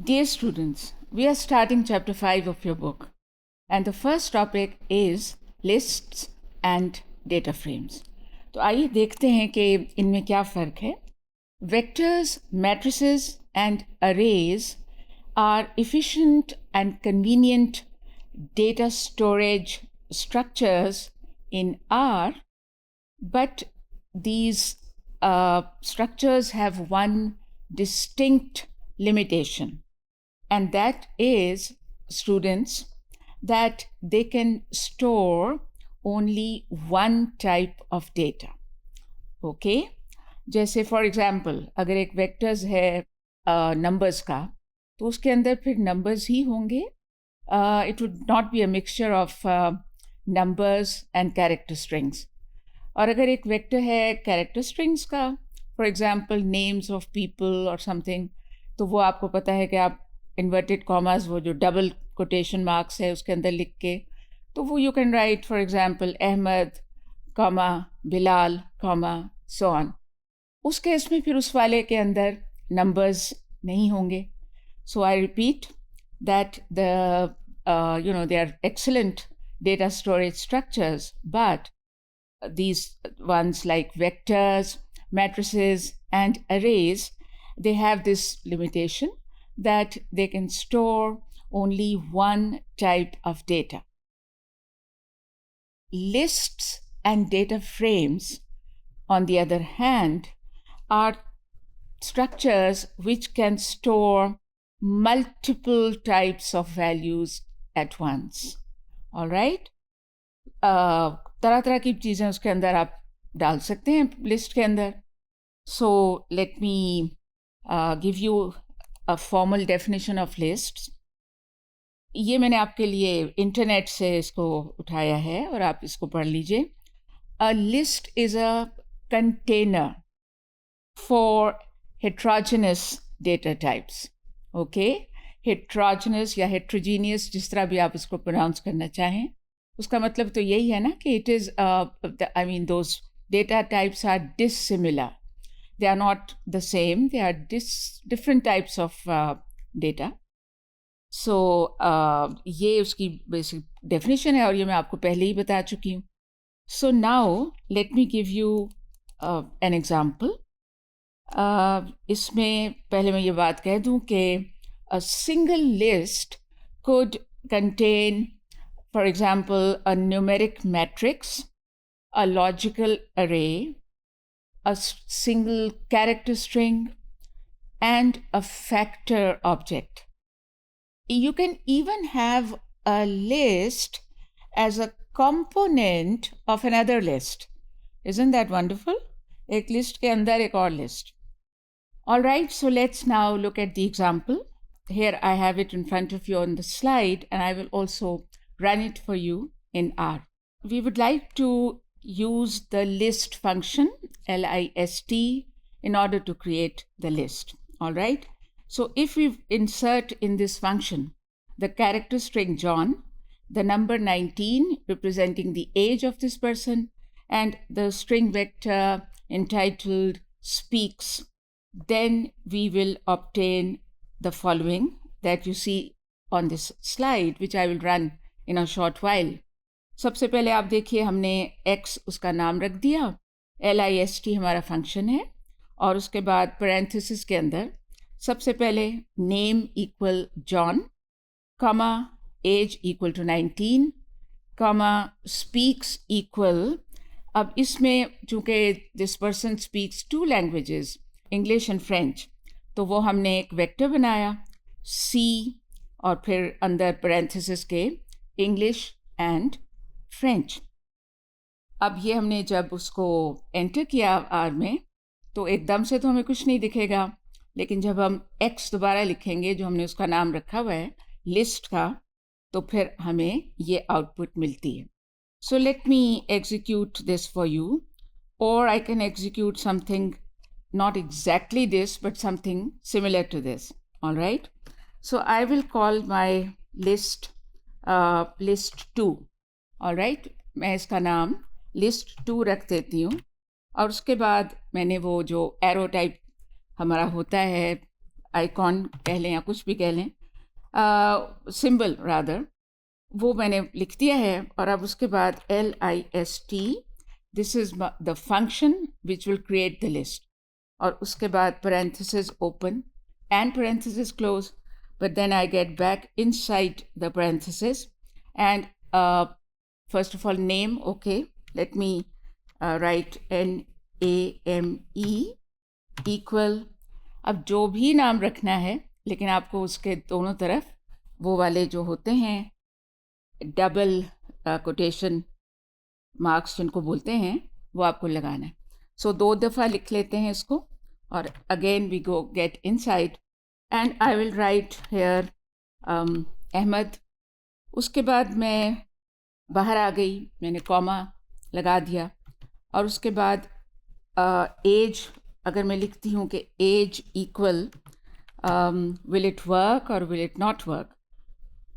Dear students, we are starting chapter 5 of your book, and the first topic is lists and data frames. तो आइए देखते हैं कि इनमें क्या फ़र्क है. Vectors, matrices, and arrays are efficient and convenient data storage structures in R, but these structures have one distinct limitation, and that is, students, that they can store only one type of data. Okay? जैसे for example अगर एक vectors है numbers का, तो उसके अंदर फिर numbers ही होंगे. It would not be a mixture of numbers and character strings. और अगर एक वेक्टर है कैरेक्टर स्ट्रिंग्स का, for example names of people और समथिंग, तो वो आपको पता है कि आप इन्वर्टेड कॉमास, वो जो डबल कोटेशन मार्क्स है उसके अंदर लिख के, तो वो you can write for example Ahmad comma Bilal comma so on. उस केस में फिर उस वाले के अंदर नंबर्स नहीं होंगे. So I repeat that the they are excellent data storage structures, but these ones like vectors, matrices, and arrays, they have this limitation that they can store only one type of data. Lists and data frames, on the other hand, are structures which can store multiple types of values at once. All right? तरह तरह की चीज़ें उसके अंदर आप डाल सकते हैं लिस्ट के अंदर. सो let me give you a formal definition of lists. ये मैंने आपके लिए इंटरनेट से इसको उठाया है और आप इसको पढ़ लीजिए. A list is a container for heterogeneous data types. Okay? Heterogeneous या हेट्रोजीनियस, जिस तरह भी आप इसको प्रोनाउंस करना चाहें, उसका मतलब तो यही है ना कि it is I mean those data types are dissimilar. They are not the same, they are different types of data. So ये उसकी बेसिक डेफिनेशन है और ये मैं आपको पहले ही बता चुकी हूँ. So now let me give you an example. इसमें पहले मैं ये बात कह दूँ कि a single list could contain, for example, a numeric matrix, a logical array, a single character string, and a factor object. You can even have a list as a component of another list. Isn't that wonderful? एक list के अंदर एक और list. All right, so let's now look at the example. Here I have it in front of you on the slide, and I will also run it for you in R. We would like to use the list function, LIST, in order to create the list. All right? So if we insert in this function the character string John, the number 19 representing the age of this person, and the string vector entitled speaks, then we will obtain the following that you see on this slide, which I will run in a short while. सबसे पहले आप देखिए, हमने x उसका नाम रख दिया, LIST हमारा फंक्शन है, और उसके बाद पैरेंथेसिस के अंदर सबसे पहले name equal John, comma age equal to 19, comma speaks equal. अब इसमें चूँकि this person speaks 2 languages, English and French, तो वो हमने एक वेक्टर बनाया C और फिर अंदर पैरेंथेसिस के इंग्लिश एंड फ्रेंच. अब ये हमने जब उसको एंटर किया R में, तो एकदम से तो हमें कुछ नहीं दिखेगा, लेकिन जब हम X दोबारा लिखेंगे, जो हमने उसका नाम रखा हुआ है लिस्ट का, तो फिर हमें ये आउटपुट मिलती है. So let me execute this for you, और I can execute something not exactly this, but something similar to this. All right? So I will call my list list 2. All right? मैं इसका नाम list 2 रख देती हूँ, और उसके बाद मैंने वो जो एरो टाइप हमारा होता है आइकॉन कह लें या कुछ भी कह लें, सिंबल रादर, वो मैंने लिख दिया है। और अब उसके बाद LIST, this is the function which will create the list, और उसके बाद parenthesis open and parenthesis close, but then I get back inside the parenthesis and first of all name, okay, let me write NAME equal, अब जो भी नाम रखना है, लेकिन आपको उसके दोनों तरफ वो वाले जो होते हैं डबल कोटेशन मार्क्स जिनको बोलते हैं, वो आपको लगाना है। सो 2 दफ़ा लिख लेते हैं इसको, और again we go get inside and I will write here Ahmed. उसके बाद मैं बाहर आ गई, मैंने कॉमा लगा दिया, और उसके बाद एज अगर मैं लिखती हूँ कि age equal will it work और will it not work,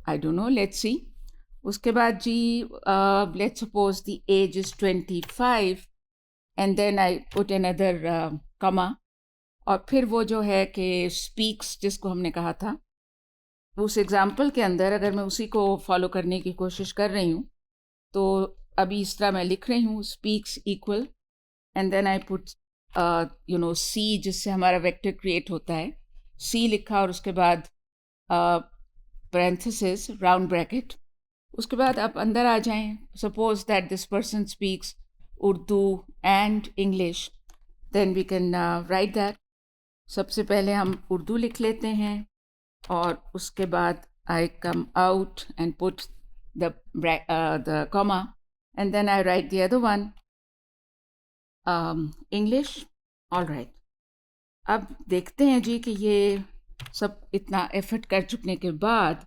I don't know, let's see. उसके बाद जी let's suppose the age is 25 and then I put another comma, और फिर वो जो है कि स्पीक्स जिसको हमने कहा था, उस एग्ज़ाम्पल के अंदर अगर मैं उसी को फॉलो करने की कोशिश कर रही हूँ तो अभी इस तरह मैं लिख रही हूँ speaks equal and then I put C, जिससे हमारा वेक्टर क्रिएट होता है, सी लिखा और उसके बाद पैरेंथेसिस राउंड ब्रैकेट। उसके बाद आप अंदर आ जाएं, suppose that this person speaks Urdu and English, then we can write that. सबसे पहले हम उर्दू लिख लेते हैं और उसके बाद I come out and put the comma and then I write the other one English. all right, अब देखते हैं जी कि ये सब इतना एफर्ट कर चुकने के बाद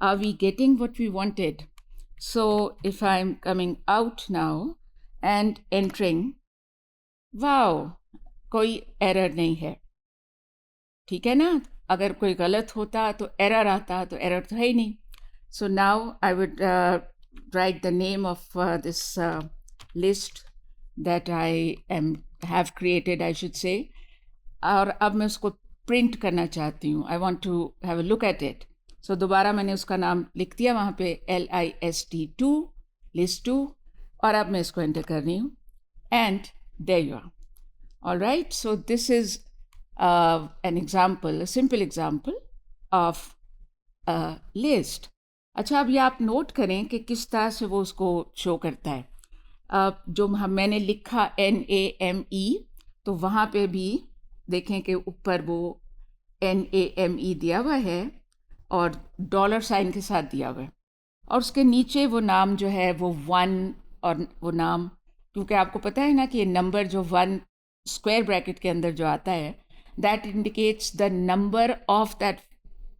are we getting what we wanted. So if I'm coming out now and entering, wow, कोई एरर नहीं है, ठीक है ना। अगर कोई गलत होता तो एरर आता, तो एरर तो है ही नहीं। So now I would write the name of this list that I have created, I should say. और अब मैं उसको प्रिंट करना चाहती हूँ, I want to have a look at it. So दोबारा मैंने उसका नाम लिख दिया वहाँ पे LIST2, list2, और अब मैं इसको एंटर कर रही हूँ and there you are. All right, so this is an example, a simple example of a list. अच्छा, अब ये आप नोट करें कि किस तरह से वो उसको शो करता है। जो मैंने लिखा NAME, तो वहाँ पे भी देखें कि ऊपर वो NAME दिया हुआ है और डॉलर साइन के साथ दिया हुआ है, और उसके नीचे वो नाम जो है वो 1, और वो नाम, क्योंकि आपको पता है ना कि ये नंबर जो 1 स्क्वायर ब्रैकेट के अंदर जो आता है, that indicates the number of that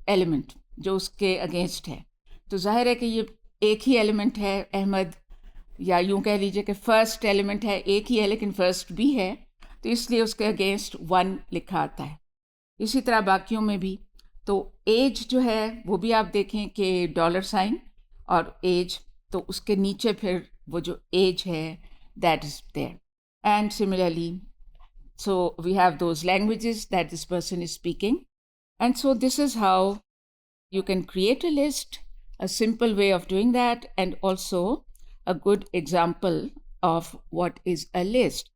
element जो उसके अगेंस्ट है। तो जाहिर है कि ये एक ही एलिमेंट है अहमद, या यूँ कह लीजिए कि फर्स्ट एलिमेंट है, एक ही है लेकिन फर्स्ट भी है, तो इसलिए उसके अगेंस्ट 1 लिखा आता है। इसी तरह बाकियों में भी। तो एज जो है वो भी आप देखें कि डॉलर साइन और एज, तो उसके नीचे फिर वो जो एज है that is there. And similarly, so we have those languages that this person is speaking, and so this is how you can create a list, a simple way of doing that, and also a good example of what is a list.